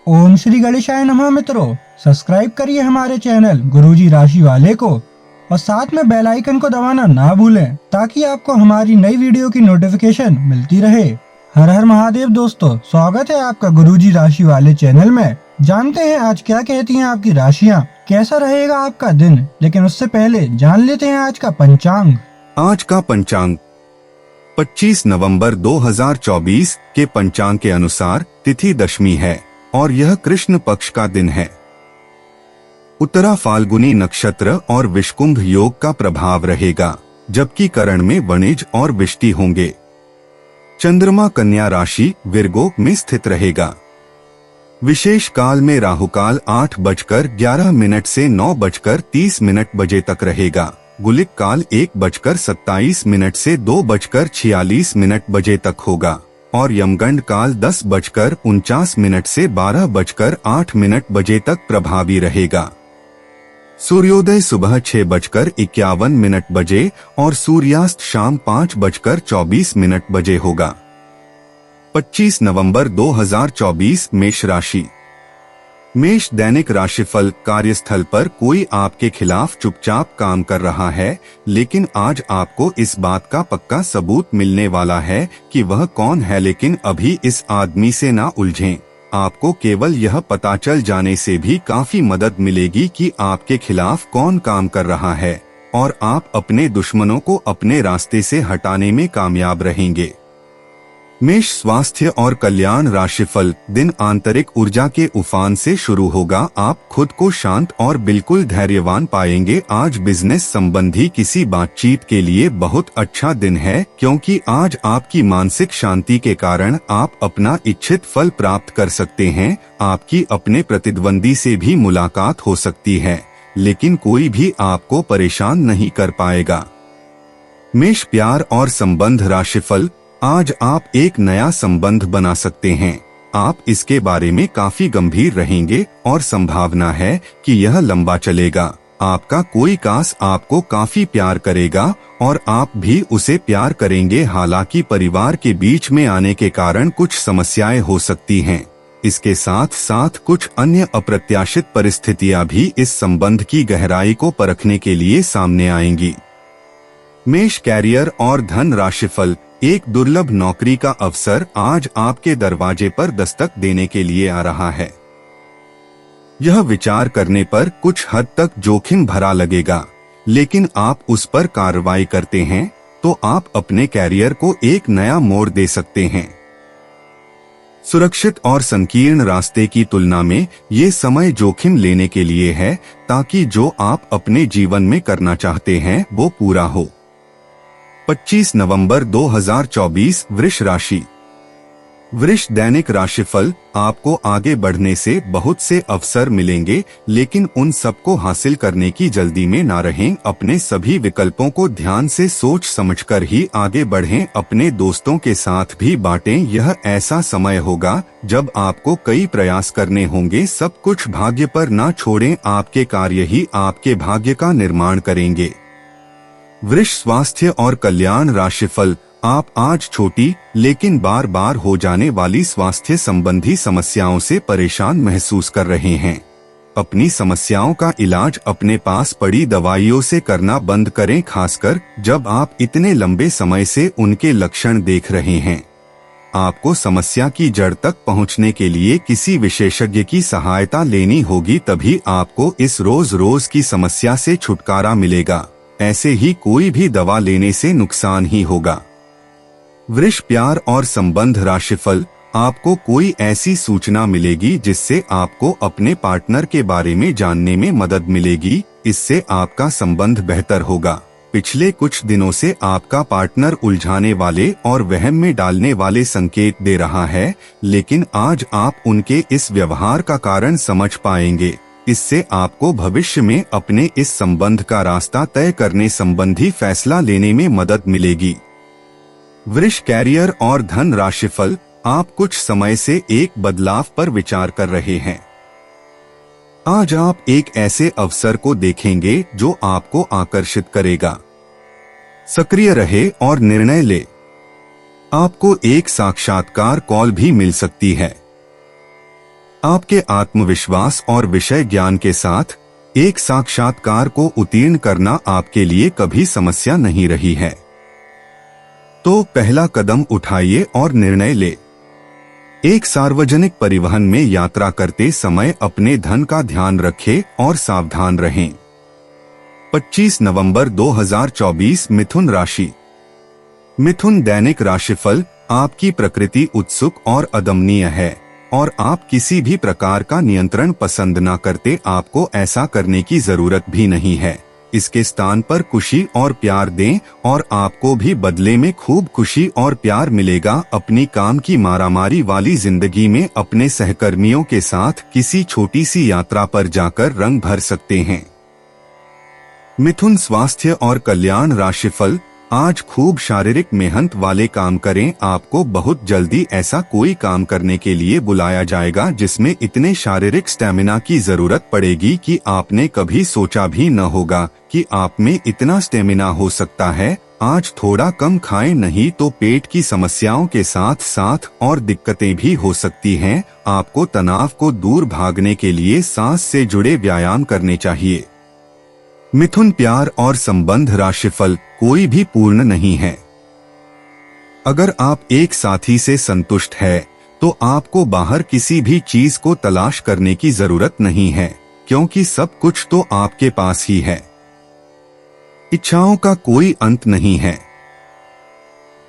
ओम श्री गणेशाय नमः। मित्रों, सब्सक्राइब करिए हमारे चैनल गुरुजी राशि वाले को और साथ में बेल आइकन को दबाना ना भूलें ताकि आपको हमारी नई वीडियो की नोटिफिकेशन मिलती रहे। हर हर महादेव दोस्तों, स्वागत है आपका गुरुजी राशि वाले चैनल में। जानते हैं आज क्या कहती हैं आपकी राशियां, कैसा रहेगा आपका दिन। लेकिन उससे पहले जान लेते हैं आज का पंचांग। आज का पंचांग 25 नवंबर 2024 के पंचांग के अनुसार तिथि दशमी है और यह कृष्ण पक्ष का दिन है। उत्तरा फाल्गुनी नक्षत्र और विषकुंभ योग का प्रभाव रहेगा, जबकि करण में वणिज और विष्टि होंगे। चंद्रमा कन्या राशि विर्गो में स्थित रहेगा। विशेष काल में राहुकाल 8:11 से 9:30 बजे तक रहेगा। गुलिक काल 1:27 से 2:46 बजे तक होगा और यमगंड काल 10:49 से 12:08 बजे तक प्रभावी रहेगा। सूर्योदय सुबह 6:51 बजे और सूर्यास्त शाम 5:24 बजे होगा। 25 नवंबर 2024 मेष राशि। मेष दैनिक राशिफल। कार्यस्थल पर कोई आपके खिलाफ चुपचाप काम कर रहा है, लेकिन आज आपको इस बात का पक्का सबूत मिलने वाला है कि वह कौन है। लेकिन अभी इस आदमी से ना उलझें। आपको केवल यह पता चल जाने से भी काफी मदद मिलेगी कि आपके खिलाफ कौन काम कर रहा है और आप अपने दुश्मनों को अपने रास्ते से हटाने में कामयाब रहेंगे। मेष स्वास्थ्य और कल्याण राशिफल। दिन आंतरिक ऊर्जा के उफान से शुरू होगा। आप खुद को शांत और बिल्कुल धैर्यवान पाएंगे। आज बिजनेस संबंधी किसी बातचीत के लिए बहुत अच्छा दिन है, क्योंकि आज आपकी मानसिक शांति के कारण आप अपना इच्छित फल प्राप्त कर सकते हैं। आपकी अपने प्रतिद्वंदी से भी मुलाकात हो सकती है, लेकिन कोई भी आपको परेशान नहीं कर पाएगा। मेष प्यार और संबंध राशिफल। आज आप एक नया संबंध बना सकते हैं। आप इसके बारे में काफी गंभीर रहेंगे और संभावना है कि यह लंबा चलेगा। आपका कोई खास आपको काफी प्यार करेगा और आप भी उसे प्यार करेंगे। हालांकि परिवार के बीच में आने के कारण कुछ समस्याएं हो सकती हैं। इसके साथ साथ कुछ अन्य अप्रत्याशित परिस्थितियां भी इस संबंध की गहराई को परखने के लिए सामने आएंगी। मेष कैरियर और धन राशिफल। एक दुर्लभ नौकरी का अवसर आज आपके दरवाजे पर दस्तक देने के लिए आ रहा है। यह विचार करने पर कुछ हद तक जोखिम भरा लगेगा, लेकिन आप उस पर कार्रवाई करते हैं तो आप अपने कैरियर को एक नया मोड़ दे सकते हैं। सुरक्षित और संकीर्ण रास्ते की तुलना में ये समय जोखिम लेने के लिए है, ताकि जो आप अपने जीवन में करना चाहते हैं वो पूरा हो। 25 नवंबर 2024 वृष राशि। वृष दैनिक राशिफल। आपको आगे बढ़ने से बहुत से अवसर मिलेंगे, लेकिन उन सबको हासिल करने की जल्दी में ना रहें। अपने सभी विकल्पों को ध्यान से सोच समझकर ही आगे बढ़ें। अपने दोस्तों के साथ भी बांटें। यह ऐसा समय होगा जब आपको कई प्रयास करने होंगे। सब कुछ भाग्य पर ना छोड़ें। आपके कार्य ही आपके भाग्य का निर्माण करेंगे। वृष स्वास्थ्य और कल्याण राशिफल। आप आज छोटी लेकिन बार बार हो जाने वाली स्वास्थ्य संबंधी समस्याओं से परेशान महसूस कर रहे हैं। अपनी समस्याओं का इलाज अपने पास पड़ी दवाइयों से करना बंद करें, खासकर जब आप इतने लंबे समय से उनके लक्षण देख रहे हैं। आपको समस्या की जड़ तक पहुंचने के लिए किसी विशेषज्ञ की सहायता लेनी होगी, तभी आपको इस रोज रोज की समस्या से छुटकारा मिलेगा। ऐसे ही कोई भी दवा लेने से नुकसान ही होगा। वृष प्यार और संबंध राशिफल। आपको कोई ऐसी सूचना मिलेगी जिससे आपको अपने पार्टनर के बारे में जानने में मदद मिलेगी। इससे आपका संबंध बेहतर होगा। पिछले कुछ दिनों से आपका पार्टनर उलझाने वाले और वहम में डालने वाले संकेत दे रहा है, लेकिन आज आप उनके इस व्यवहार का कारण समझ पाएंगे। इससे आपको भविष्य में अपने इस संबंध का रास्ता तय करने संबंधी फैसला लेने में मदद मिलेगी। वृष कैरियर और धन राशिफल। आप कुछ समय से एक बदलाव पर विचार कर रहे हैं। आज आप एक ऐसे अवसर को देखेंगे जो आपको आकर्षित करेगा। सक्रिय रहे और निर्णय ले। आपको एक साक्षात्कार कॉल भी मिल सकती है। आपके आत्मविश्वास और विषय ज्ञान के साथ एक साक्षात्कार को उत्तीर्ण करना आपके लिए कभी समस्या नहीं रही है। तो पहला कदम उठाइए और निर्णय ले। एक सार्वजनिक परिवहन में यात्रा करते समय अपने धन का ध्यान रखें और सावधान रहें। 25 नवंबर 2024 मिथुन राशि। मिथुन दैनिक राशिफल। आपकी प्रकृति उत्सुक और अदमनीय है और आप किसी भी प्रकार का नियंत्रण पसंद न करते। आपको ऐसा करने की जरूरत भी नहीं है। इसके स्थान पर खुशी और प्यार दें और आपको भी बदले में खूब खुशी और प्यार मिलेगा। अपनी काम की मारामारी वाली जिंदगी में अपने सहकर्मियों के साथ किसी छोटी सी यात्रा पर जाकर रंग भर सकते हैं। मिथुन स्वास्थ्य और कल्याण राशिफल। आज खूब शारीरिक मेहनत वाले काम करें। आपको बहुत जल्दी ऐसा कोई काम करने के लिए बुलाया जाएगा जिसमें इतने शारीरिक स्टेमिना की जरूरत पड़ेगी कि आपने कभी सोचा भी न होगा कि आप में इतना स्टेमिना हो सकता है। आज थोड़ा कम खाएं, नहीं तो पेट की समस्याओं के साथ साथ और दिक्कतें भी हो सकती हैं। आपको तनाव को दूर भागने के लिए सांस से जुड़े व्यायाम करने चाहिए। मिथुन प्यार और संबंध राशिफल। कोई भी पूर्ण नहीं है। अगर आप एक साथी से संतुष्ट है तो आपको बाहर किसी भी चीज को तलाश करने की जरूरत नहीं है, क्योंकि सब कुछ तो आपके पास ही है। इच्छाओं का कोई अंत नहीं है।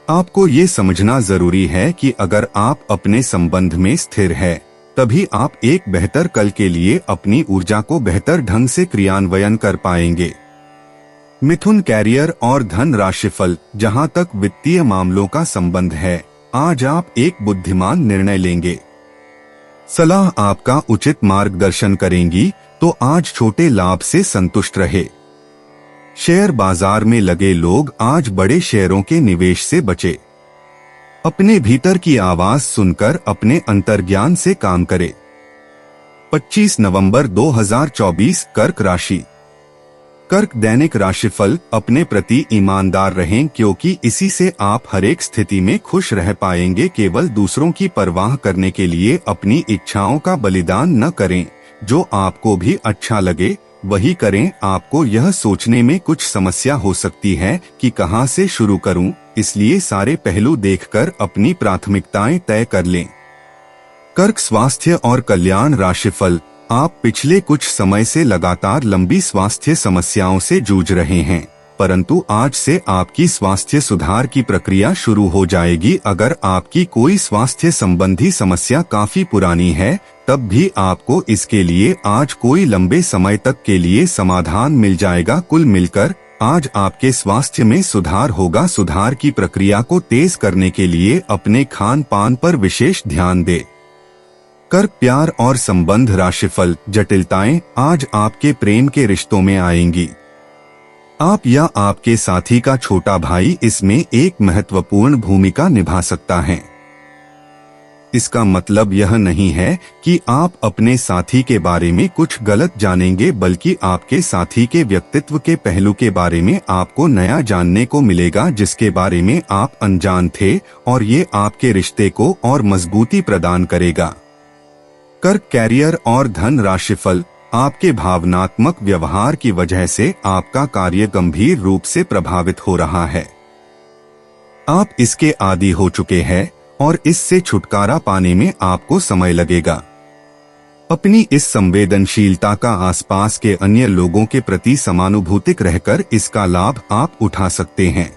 आपको ये समझना जरूरी है कि अगर आप अपने संबंध में स्थिर है तभी आप एक बेहतर कल के लिए अपनी ऊर्जा को बेहतर ढंग से क्रियान्वयन कर पाएंगे। मिथुन कैरियर और धन राशिफल। जहां तक वित्तीय मामलों का संबंध है, आज आप एक बुद्धिमान निर्णय लेंगे। सलाह आपका उचित मार्गदर्शन करेंगी तो आज छोटे लाभ से संतुष्ट रहे। शेयर बाजार में लगे लोग आज बड़े शेयरों के निवेश से बचे। अपने भीतर की आवाज सुनकर अपने अंतर्ज्ञान से काम करें। 25 नवंबर 2024 कर्क राशि। कर्क दैनिक राशिफल। अपने प्रति ईमानदार रहें, क्योंकि इसी से आप हर एक स्थिति में खुश रह पाएंगे। केवल दूसरों की परवाह करने के लिए अपनी इच्छाओं का बलिदान न करें। जो आपको भी अच्छा लगे वही करें। आपको यह सोचने में कुछ समस्या हो सकती है कि कहां से शुरू करूं, इसलिए सारे पहलू देखकर अपनी प्राथमिकताएं तय कर लें। कर्क स्वास्थ्य और कल्याण राशिफल। आप पिछले कुछ समय से लगातार लंबी स्वास्थ्य समस्याओं से जूझ रहे हैं, परंतु आज से आपकी स्वास्थ्य सुधार की प्रक्रिया शुरू हो जाएगी। अगर आपकी कोई स्वास्थ्य संबंधी समस्या काफी पुरानी है तब भी आपको इसके लिए आज कोई लंबे समय तक के लिए समाधान मिल जाएगा। कुल मिलकर आज आपके स्वास्थ्य में सुधार होगा। सुधार की प्रक्रिया को तेज करने के लिए अपने खान पान पर विशेष ध्यान दें। कर्क प्यार और संबंध राशिफल। जटिलताएं आज आपके प्रेम के रिश्तों में आएंगी। आप या आपके साथी का छोटा भाई इसमें एक महत्वपूर्ण भूमिका निभा सकता है। इसका मतलब यह नहीं है कि आप अपने साथी के बारे में कुछ गलत जानेंगे, बल्कि आपके साथी के व्यक्तित्व के पहलू के बारे में आपको नया जानने को मिलेगा जिसके बारे में आप अनजान थे, और ये आपके रिश्ते को और मजबूती प्रदान करेगा। कर्क कैरियर और धन राशिफल। आपके भावनात्मक व्यवहार की वजह से आपका कार्य गंभीर रूप से प्रभावित हो रहा है। आप इसके आदी हो चुके हैं और इससे छुटकारा पाने में आपको समय लगेगा। अपनी इस संवेदनशीलता का आसपास के अन्य लोगों के प्रति समानुभूतिक रहकर इसका लाभ आप उठा सकते हैं।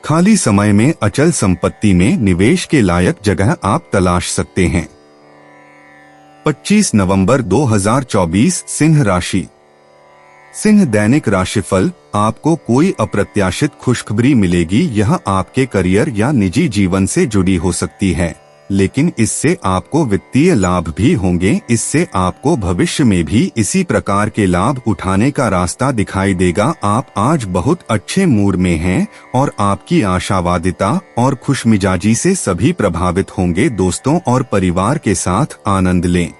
खाली समय में अचल संपत्ति में निवेश के लायक जगह आप तलाश सकते हैं। 25 नवंबर 2024 सिंह राशि। सिंह दैनिक राशिफल। आपको कोई अप्रत्याशित खुशखबरी मिलेगी। यह आपके करियर या निजी जीवन से जुड़ी हो सकती है, लेकिन इससे आपको वित्तीय लाभ भी होंगे। इससे आपको भविष्य में भी इसी प्रकार के लाभ उठाने का रास्ता दिखाई देगा। आप आज बहुत अच्छे मूड में हैं और आपकी आशावादिता और खुशमिजाजी से सभी प्रभावित होंगे। दोस्तों और परिवार के साथ आनंद लें।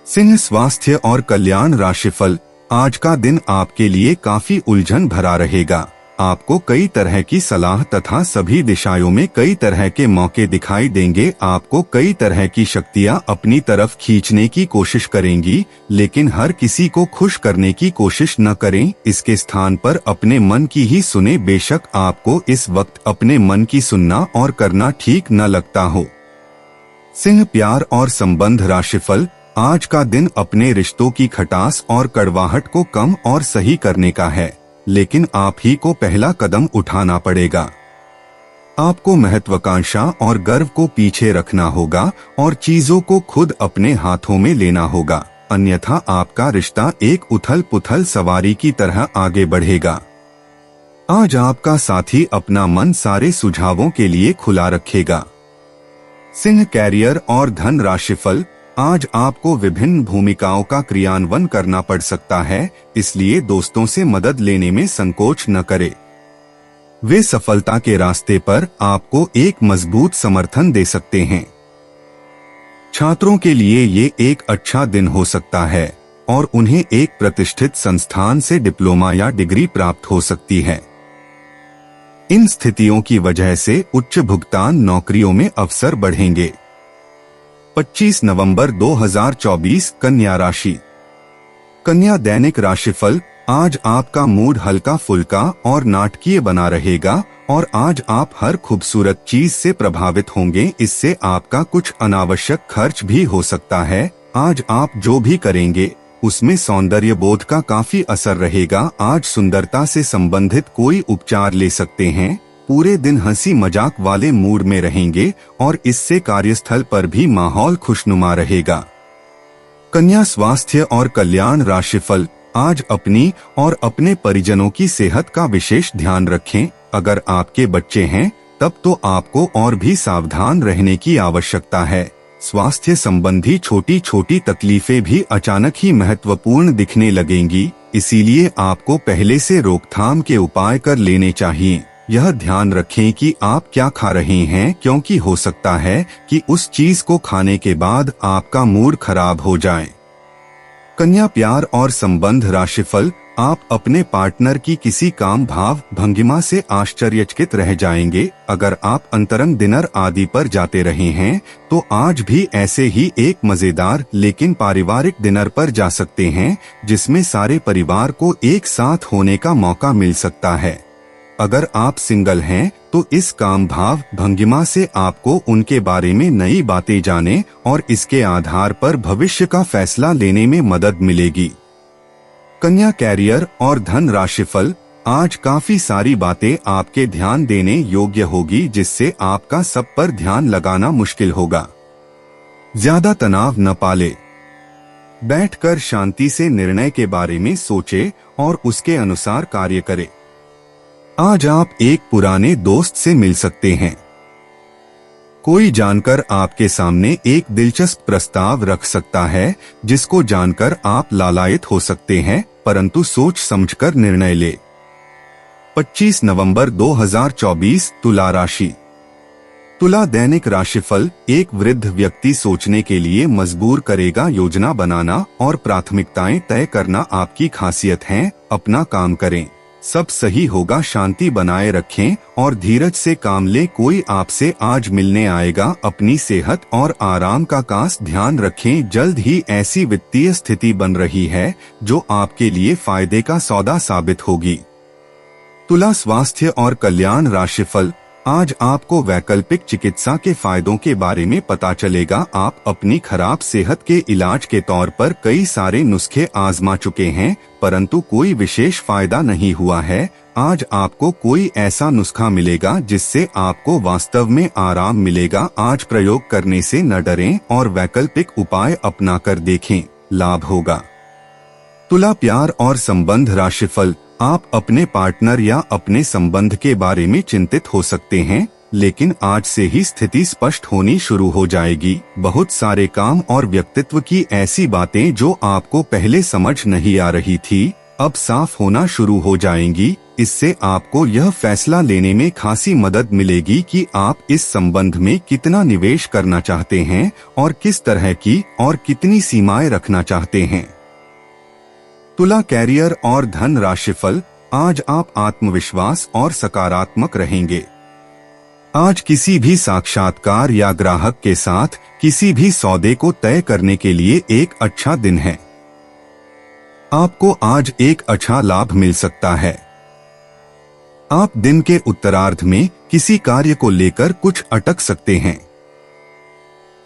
सिंह स्वास्थ्य और कल्याण राशिफल। आज का दिन आपके लिए काफी उलझन भरा रहेगा। आपको कई तरह की सलाह तथा सभी दिशाओं में कई तरह के मौके दिखाई देंगे। आपको कई तरह की शक्तियां अपनी तरफ खींचने की कोशिश करेंगी, लेकिन हर किसी को खुश करने की कोशिश न करें। इसके स्थान पर अपने मन की ही सुने। बेशक आपको इस वक्त अपने मन की सुनना और करना ठीक न लगता हो। सिंह, प्यार और संबंध राशिफल। आज का दिन अपने रिश्तों की खटास और कड़वाहट को कम और सही करने का है, लेकिन आप ही को पहला कदम उठाना पड़ेगा। आपको महत्वाकांक्षा और गर्व को पीछे रखना होगा और चीजों को खुद अपने हाथों में लेना होगा, अन्यथा आपका रिश्ता एक उथल पुथल सवारी की तरह आगे बढ़ेगा। आज आपका साथी अपना मन सारे सुझावों के लिए खुला रखेगा। सिंह, कैरियर और धन राशिफल। आज आपको विभिन्न भूमिकाओं का क्रियान्वयन करना पड़ सकता है, इसलिए दोस्तों से मदद लेने में संकोच न करें। वे सफलता के रास्ते पर आपको एक मजबूत समर्थन दे सकते हैं। छात्रों के लिए ये एक अच्छा दिन हो सकता है और उन्हें एक प्रतिष्ठित संस्थान से डिप्लोमा या डिग्री प्राप्त हो सकती है। इन स्थितियों की वजह से उच्च भुगतान नौकरियों में अवसर बढ़ेंगे। 25 नवंबर 2024 कन्या राशि। कन्या दैनिक राशिफल। आज आपका मूड हल्का फुल्का और नाटकीय बना रहेगा और आज आप हर खूबसूरत चीज से प्रभावित होंगे। इससे आपका कुछ अनावश्यक खर्च भी हो सकता है। आज आप जो भी करेंगे उसमें सौंदर्य बोध का काफी असर रहेगा। आज सुंदरता से संबंधित कोई उपचार ले सकते हैं। पूरे दिन हंसी मजाक वाले मूड में रहेंगे और इससे कार्यस्थल पर भी माहौल खुशनुमा रहेगा। कन्या स्वास्थ्य और कल्याण राशिफल। आज अपनी और अपने परिजनों की सेहत का विशेष ध्यान रखें। अगर आपके बच्चे हैं तब तो आपको और भी सावधान रहने की आवश्यकता है। स्वास्थ्य संबंधी छोटी छोटी तकलीफें भी अचानक ही महत्वपूर्ण दिखने लगेंगी, इसीलिए आपको पहले से रोकथाम के उपाय कर लेने चाहिए। यह ध्यान रखें कि आप क्या खा रहे हैं, क्योंकि हो सकता है कि उस चीज को खाने के बाद आपका मूड खराब हो जाए। कन्या प्यार और संबंध राशिफल। आप अपने पार्टनर की किसी काम भाव भंगिमा से आश्चर्यचकित रह जाएंगे। अगर आप अंतरंग डिनर आदि पर जाते रहे हैं तो आज भी ऐसे ही एक मजेदार लेकिन पारिवारिक डिनर पर जा सकते हैं, जिसमें सारे परिवार को एक साथ होने का मौका मिल सकता है। अगर आप सिंगल हैं तो इस काम भाव भंगिमा से आपको उनके बारे में नई बातें जाने और इसके आधार पर भविष्य का फैसला लेने में मदद मिलेगी। कन्या कैरियर और धन राशिफल। आज काफी सारी बातें आपके ध्यान देने योग्य होगी, जिससे आपका सब पर ध्यान लगाना मुश्किल होगा। ज्यादा तनाव न पाले। बैठकर शांति से निर्णय के बारे में सोचे और उसके अनुसार कार्य करें। आज आप एक पुराने दोस्त से मिल सकते हैं। कोई जानकर आपके सामने एक दिलचस्प प्रस्ताव रख सकता है, जिसको जानकर आप लालायित हो सकते हैं, परंतु सोच समझकर निर्णय ले। 25 नवंबर 2024 तुला राशि। तुला दैनिक राशिफल। एक वृद्ध व्यक्ति सोचने के लिए मजबूर करेगा। योजना बनाना और प्राथमिकताएं तय करना आपकी खासियत है। अपना काम करें, सब सही होगा। शांति बनाए रखें और धीरज से काम लें। कोई आपसे आज मिलने आएगा। अपनी सेहत और आराम का खास ध्यान रखें। जल्द ही ऐसी वित्तीय स्थिति बन रही है जो आपके लिए फायदे का सौदा साबित होगी। तुला स्वास्थ्य और कल्याण राशिफल। आज आपको वैकल्पिक चिकित्सा के फायदों के बारे में पता चलेगा। आप अपनी खराब सेहत के इलाज के तौर पर कई सारे नुस्खे आजमा चुके हैं, परंतु कोई विशेष फायदा नहीं हुआ है। आज आपको कोई ऐसा नुस्खा मिलेगा जिससे आपको वास्तव में आराम मिलेगा। आज प्रयोग करने से न डरें और वैकल्पिक उपाय अपनाकर देखें, लाभ होगा। तुला प्यार और संबंध राशिफल। आप अपने पार्टनर या अपने संबंध के बारे में चिंतित हो सकते हैं, लेकिन आज से ही स्थिति स्पष्ट होनी शुरू हो जाएगी। बहुत सारे काम और व्यक्तित्व की ऐसी बातें जो आपको पहले समझ नहीं आ रही थी, अब साफ होना शुरू हो जाएंगी। इससे आपको यह फैसला लेने में खासी मदद मिलेगी कि आप इस संबंध में कितना निवेश करना चाहते हैं और किस तरह की और कितनी सीमाएं रखना चाहते हैं। तुला कैरियर और धन राशिफल। आज आप आत्मविश्वास और सकारात्मक रहेंगे। आज किसी भी साक्षात्कार या ग्राहक के साथ किसी भी सौदे को तय करने के लिए एक अच्छा दिन है। आपको आज एक अच्छा लाभ मिल सकता है। आप दिन के उत्तरार्ध में किसी कार्य को लेकर कुछ अटक सकते हैं।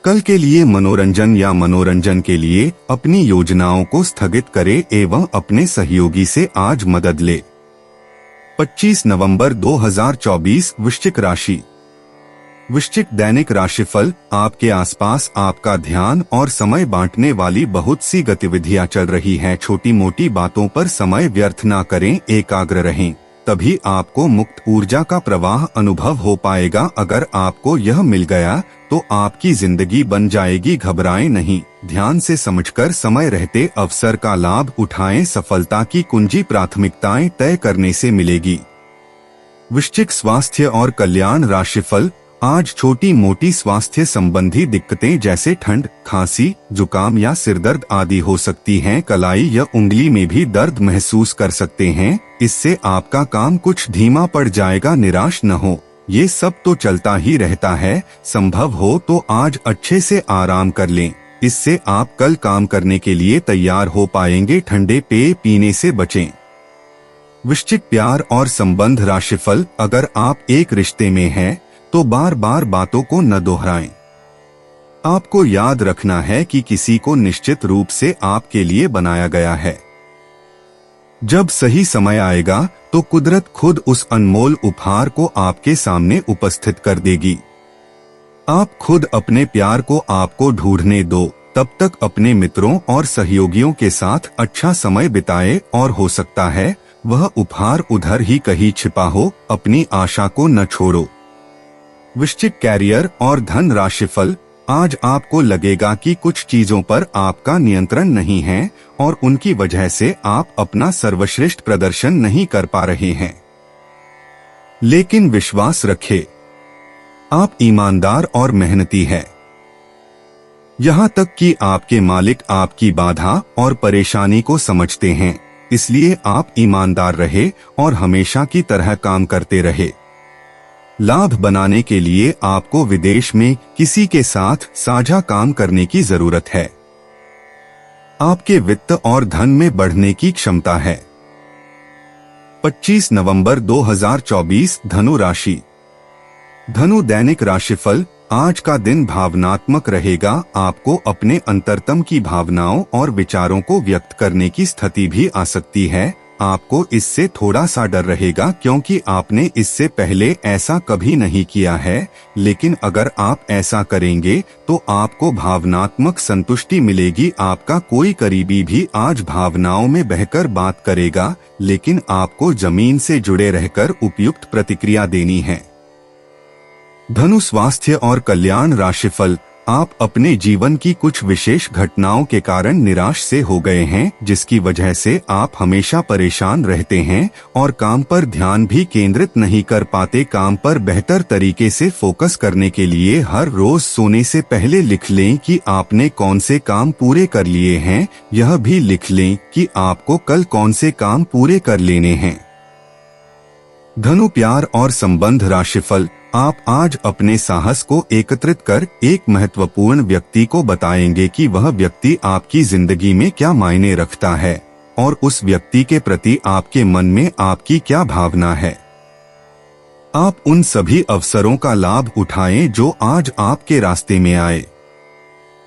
कल के लिए मनोरंजन या मनोरंजन के लिए अपनी योजनाओं को स्थगित करें एवं अपने सहयोगी से आज मदद ले। 25 नवंबर 2024 वृश्चिक राशि। वृश्चिक दैनिक राशिफल। आपके आसपास आपका ध्यान और समय बांटने वाली बहुत सी गतिविधियां चल रही हैं। छोटी मोटी बातों पर समय व्यर्थ ना करें, एकाग्र रहें, तभी आपको मुक्त ऊर्जा का प्रवाह अनुभव हो पाएगा। अगर आपको यह मिल गया तो आपकी जिंदगी बन जाएगी। घबराएं नहीं, ध्यान से समझकर समय रहते अवसर का लाभ उठाएं। सफलता की कुंजी प्राथमिकताएं तय करने से मिलेगी। वृश्चिक स्वास्थ्य और कल्याण राशिफल। आज छोटी मोटी स्वास्थ्य संबंधी दिक्कतें जैसे ठंड, खांसी, जुकाम या सिरदर्द आदि हो सकती हैं। कलाई या उंगली में भी दर्द महसूस कर सकते हैं। इससे आपका काम कुछ धीमा पड़ जाएगा। निराश न हो, ये सब तो चलता ही रहता है। संभव हो तो आज अच्छे से आराम कर लें, इससे आप कल काम करने के लिए तैयार हो पाएंगे। ठंडे पेय पीने से बचें। वृश्चिक प्यार और संबंध राशिफल। अगर आप एक रिश्ते में हैं तो बार बार बातों को न दोहराएं। आपको याद रखना है कि किसी को निश्चित रूप से आपके लिए बनाया गया है। जब सही समय आएगा तो कुदरत खुद उस अनमोल उपहार को आपके सामने उपस्थित कर देगी। आप खुद अपने प्यार को आपको ढूंढने दो। तब तक अपने मित्रों और सहयोगियों के साथ अच्छा समय बिताए और हो सकता है वह उपहार उधर ही कहीं छिपा हो। अपनी आशा को न छोड़ो। वृश्चिक कैरियर और धन राशिफल। आज आपको लगेगा कि कुछ चीजों पर आपका नियंत्रण नहीं है और उनकी वजह से आप अपना सर्वश्रेष्ठ प्रदर्शन नहीं कर पा रहे हैं। लेकिन विश्वास रखें, आप ईमानदार और मेहनती हैं। यहाँ तक कि आपके मालिक आपकी बाधा और परेशानी को समझते हैं। इसलिए आप ईमानदार रहे और हमेशा की तरह काम करते रहे। लाभ बनाने के लिए आपको विदेश में किसी के साथ साझा काम करने की जरूरत है। आपके वित्त और धन में बढ़ने की क्षमता है। 25 नवंबर 2024 धनु राशि। धनु दैनिक राशिफल। आज का दिन भावनात्मक रहेगा। आपको अपने अंतरतम की भावनाओं और विचारों को व्यक्त करने की स्थिति भी आ सकती है। आपको इससे थोड़ा सा डर रहेगा क्योंकि आपने इससे पहले ऐसा कभी नहीं किया है। लेकिन अगर आप ऐसा करेंगे तो आपको भावनात्मक संतुष्टि मिलेगी। आपका कोई करीबी भी आज भावनाओं में बहकर बात करेगा, लेकिन आपको जमीन से जुड़े रहकर उपयुक्त प्रतिक्रिया देनी है। धनु स्वास्थ्य और कल्याण राशिफल। आप अपने जीवन की कुछ विशेष घटनाओं के कारण निराश से हो गए हैं, जिसकी वजह से आप हमेशा परेशान रहते हैं और काम पर ध्यान भी केंद्रित नहीं कर पाते। काम पर बेहतर तरीके से फोकस करने के लिए हर रोज सोने से पहले लिख लें कि आपने कौन से काम पूरे कर लिए हैं। यह भी लिख लें कि आपको कल कौन से काम पूरे कर लेने हैं। धनु प्यार और संबंध राशिफल। आप आज अपने साहस को एकत्रित कर एक महत्वपूर्ण व्यक्ति को बताएंगे कि वह व्यक्ति आपकी जिंदगी में क्या मायने रखता है और उस व्यक्ति के प्रति आपके मन में आपकी क्या भावना है। आप उन सभी अवसरों का लाभ उठाएं जो आज आपके रास्ते में आए।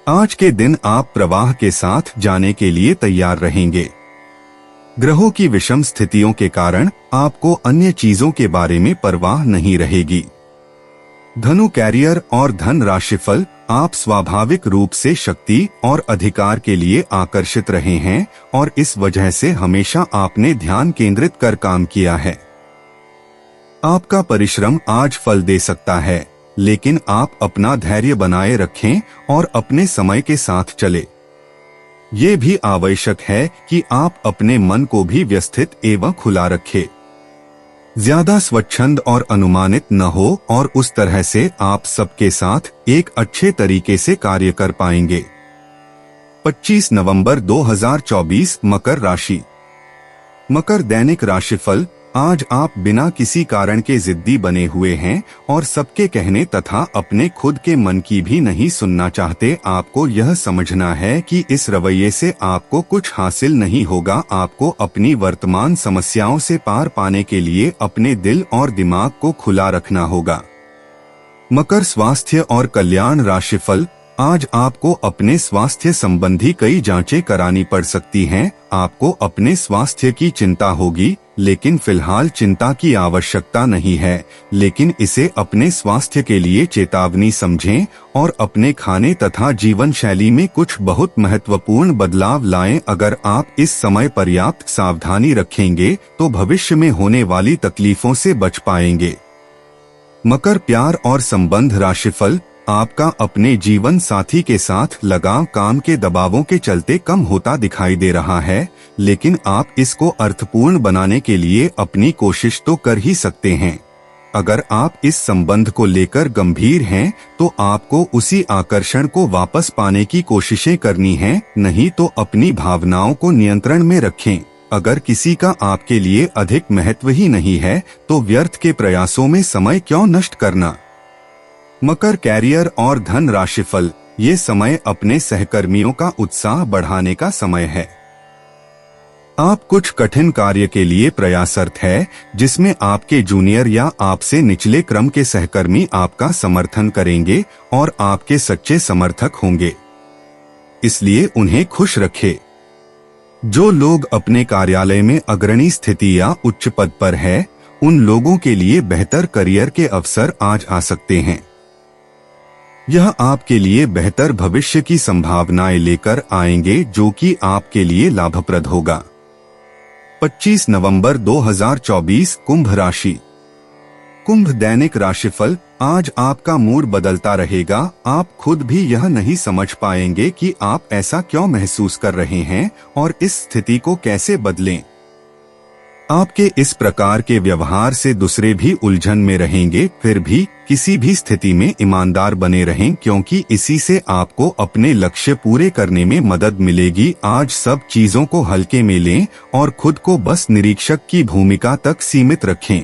आज के दिन आप प्रवाह के साथ जाने के लिए तैयार रहेंगे। ग्रहों की विषम स्थितियों के कारण आपको अन्य चीजों के बारे में परवाह नहीं रहेगी। धनु कैरियर और धन राशिफल। आप स्वाभाविक रूप से शक्ति और अधिकार के लिए आकर्षित रहे हैं और इस वजह से हमेशा आपने ध्यान केंद्रित कर काम किया है। आपका परिश्रम आज फल दे सकता है, लेकिन आप अपना धैर्य बनाए रखें और अपने समय के साथ चले। ये भी आवश्यक है कि आप अपने मन को भी व्यवस्थित एवं खुला रखें। ज्यादा स्वच्छंद और अनुमानित न हो और उस तरह से आप सबके साथ एक अच्छे तरीके से कार्य कर पाएंगे। 25 नवंबर 2024 मकर राशि। मकर दैनिक राशिफल। आज आप बिना किसी कारण के जिद्दी बने हुए हैं और सबके कहने तथा अपने खुद के मन की भी नहीं सुनना चाहते। आपको यह समझना है कि इस रवैये से आपको कुछ हासिल नहीं होगा। आपको अपनी वर्तमान समस्याओं से पार पाने के लिए अपने दिल और दिमाग को खुला रखना होगा। मकर स्वास्थ्य और कल्याण राशिफल। आज आपको अपने स्वास्थ्य संबंधी कई जांचें करानी पड़ सकती हैं। आपको अपने स्वास्थ्य की चिंता होगी, लेकिन फिलहाल चिंता की आवश्यकता नहीं है। लेकिन इसे अपने स्वास्थ्य के लिए चेतावनी समझें और अपने खाने तथा जीवन शैली में कुछ बहुत महत्वपूर्ण बदलाव लाएं। अगर आप इस समय पर्याप्त सावधानी रखेंगे तो भविष्य में होने वाली तकलीफों से बच पाएंगे। मकर प्यार और संबंध राशिफल। आपका अपने जीवन साथी के साथ लगाव काम के दबावों के चलते कम होता दिखाई दे रहा है, लेकिन आप इसको अर्थपूर्ण बनाने के लिए अपनी कोशिश तो कर ही सकते हैं। अगर आप इस संबंध को लेकर गंभीर हैं तो आपको उसी आकर्षण को वापस पाने की कोशिशें करनी हैं, नहीं तो अपनी भावनाओं को नियंत्रण में रखें। अगर किसी का आपके लिए अधिक महत्व ही नहीं है तो व्यर्थ के प्रयासों में समय क्यों नष्ट करना। मकर कैरियर और धन राशिफल। ये समय अपने सहकर्मियों का उत्साह बढ़ाने का समय है। आप कुछ कठिन कार्य के लिए प्रयासरत है, जिसमें आपके जूनियर या आपसे निचले क्रम के सहकर्मी आपका समर्थन करेंगे और आपके सच्चे समर्थक होंगे, इसलिए उन्हें खुश रखें। जो लोग अपने कार्यालय में अग्रणी स्थिति या उच्च पद पर है, उन लोगों के लिए बेहतर करियर के अवसर आज आ सकते हैं। यह आपके लिए बेहतर भविष्य की संभावनाएं लेकर आएंगे, जो कि आपके लिए लाभप्रद होगा। 25 नवंबर 2024 कुंभ राशि। कुंभ दैनिक राशिफल। आज आपका मूड बदलता रहेगा। आप खुद भी यह नहीं समझ पाएंगे कि आप ऐसा क्यों महसूस कर रहे हैं और इस स्थिति को कैसे बदलें। आपके इस प्रकार के व्यवहार से दूसरे भी उलझन में रहेंगे। फिर भी किसी भी स्थिति में ईमानदार बने रहें, क्योंकि इसी से आपको अपने लक्ष्य पूरे करने में मदद मिलेगी। आज सब चीजों को हल्के में लें और खुद को बस निरीक्षक की भूमिका तक सीमित रखें।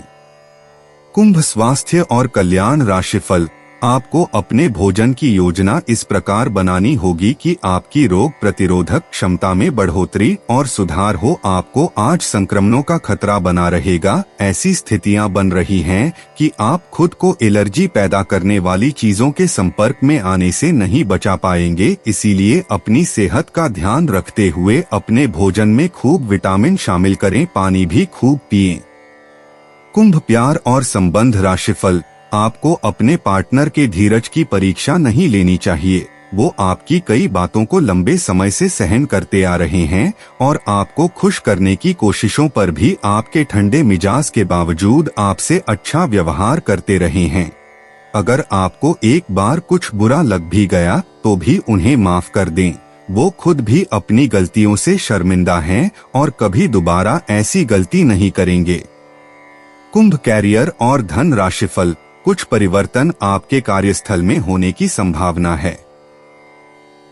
कुंभ स्वास्थ्य और कल्याण राशिफल। आपको अपने भोजन की योजना इस प्रकार बनानी होगी कि आपकी रोग प्रतिरोधक क्षमता में बढ़ोतरी और सुधार हो। आपको आज संक्रमणों का खतरा बना रहेगा। ऐसी स्थितियां बन रही हैं कि आप खुद को एलर्जी पैदा करने वाली चीजों के संपर्क में आने से नहीं बचा पाएंगे। इसीलिए अपनी सेहत का ध्यान रखते हुए अपने भोजन में खूब विटामिन शामिल करें। पानी भी खूब पिएं। कुंभ प्यार और संबंध राशिफल। आपको अपने पार्टनर के धीरज की परीक्षा नहीं लेनी चाहिए। वो आपकी कई बातों को लंबे समय से सहन करते आ रहे हैं और आपको खुश करने की कोशिशों पर भी आपके ठंडे मिजाज के बावजूद आपसे अच्छा व्यवहार करते रहे हैं। अगर आपको एक बार कुछ बुरा लग भी गया तो भी उन्हें माफ कर दें। वो खुद भी अपनी गलतियों से शर्मिंदा हैं और कभी दोबारा ऐसी गलती नहीं करेंगे। कुंभ कैरियर और धन राशिफल। कुछ परिवर्तन आपके कार्यस्थल में होने की संभावना है।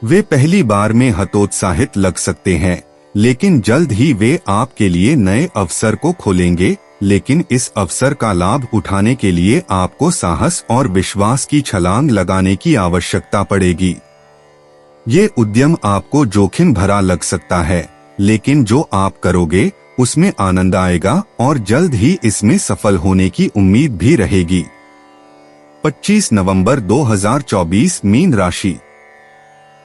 वे पहली बार में हतोत्साहित लग सकते हैं, लेकिन जल्द ही वे आपके लिए नए अवसर को खोलेंगे। लेकिन इस अवसर का लाभ उठाने के लिए आपको साहस और विश्वास की छलांग लगाने की आवश्यकता पड़ेगी। ये उद्यम आपको जोखिम भरा लग सकता है, लेकिन जो आप करोगे उसमें आनंद आएगा और जल्द ही इसमें सफल होने की उम्मीद भी रहेगी। 25 नवंबर 2024 मीन राशि।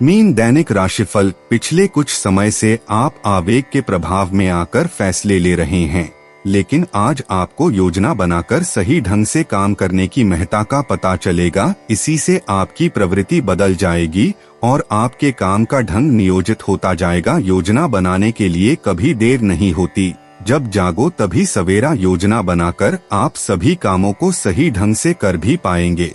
मीन दैनिक राशिफल। पिछले कुछ समय से आप आवेग के प्रभाव में आकर फैसले ले रहे हैं, लेकिन आज आपको योजना बनाकर सही ढंग से काम करने की महत्ता का पता चलेगा। इसी से आपकी प्रवृत्ति बदल जाएगी और आपके काम का ढंग नियोजित होता जाएगा। योजना बनाने के लिए कभी देर नहीं होती। जब जागो तभी सवेरा। योजना बनाकर आप सभी कामों को सही ढंग से कर भी पाएंगे।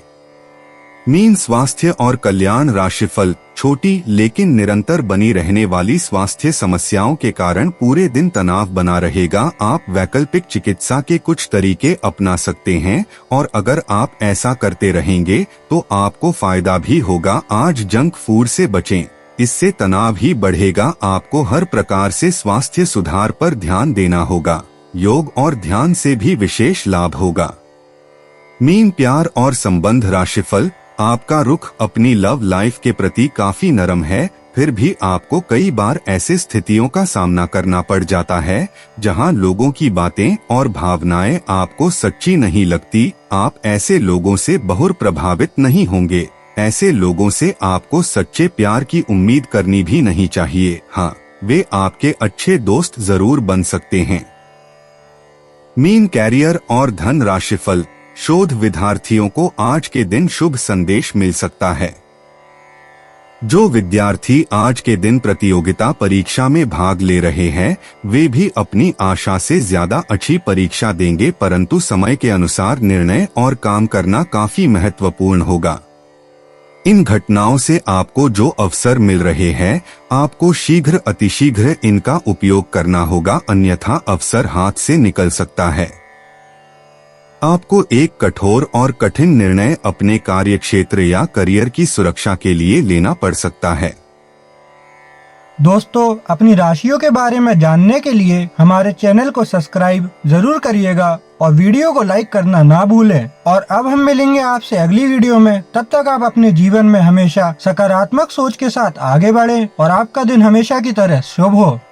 मीन स्वास्थ्य और कल्याण राशिफल। छोटी लेकिन निरंतर बनी रहने वाली स्वास्थ्य समस्याओं के कारण पूरे दिन तनाव बना रहेगा। आप वैकल्पिक चिकित्सा के कुछ तरीके अपना सकते हैं और अगर आप ऐसा करते रहेंगे तो आपको फायदा भी होगा। आज जंक फूड से बचें। इससे तनाव ही बढ़ेगा। आपको हर प्रकार से स्वास्थ्य सुधार पर ध्यान देना होगा। योग और ध्यान से भी विशेष लाभ होगा। मीन, प्यार और संबंध राशिफल। आपका रुख अपनी लव लाइफ के प्रति काफी नरम है, फिर भी आपको कई बार ऐसे स्थितियों का सामना करना पड़ जाता है जहां लोगों की बातें और भावनाएं आपको सच्ची नहीं लगती। आप ऐसे लोगों से बहुत प्रभावित नहीं होंगे। ऐसे लोगों से आपको सच्चे प्यार की उम्मीद करनी भी नहीं चाहिए। हाँ, वे आपके अच्छे दोस्त जरूर बन सकते हैं। मीन, कैरियर और धन राशिफल। शोध विद्यार्थियों को आज के दिन शुभ संदेश मिल सकता है। जो विद्यार्थी आज के दिन प्रतियोगिता परीक्षा में भाग ले रहे हैं, वे भी अपनी आशा से ज्यादा अच्छी परीक्षा देंगे, परंतु समय के अनुसार निर्णय और काम करना काफी महत्वपूर्ण होगा। इन घटनाओं से आपको जो अवसर मिल रहे हैं, आपको शीघ्र अतिशीघ्र इनका उपयोग करना होगा, अन्यथा अवसर हाथ से निकल सकता है। आपको एक कठोर और कठिन निर्णय अपने कार्यक्षेत्र या करियर की सुरक्षा के लिए लेना पड़ सकता है। दोस्तों, अपनी राशियों के बारे में जानने के लिए हमारे चैनल को सब्सक्राइब जरूर करिएगा और वीडियो को लाइक करना ना भूलें। और अब हम मिलेंगे आपसे अगली वीडियो में। तब तक आप अपने जीवन में हमेशा सकारात्मक सोच के साथ आगे बढ़ें और आपका दिन हमेशा की तरह शुभ हो।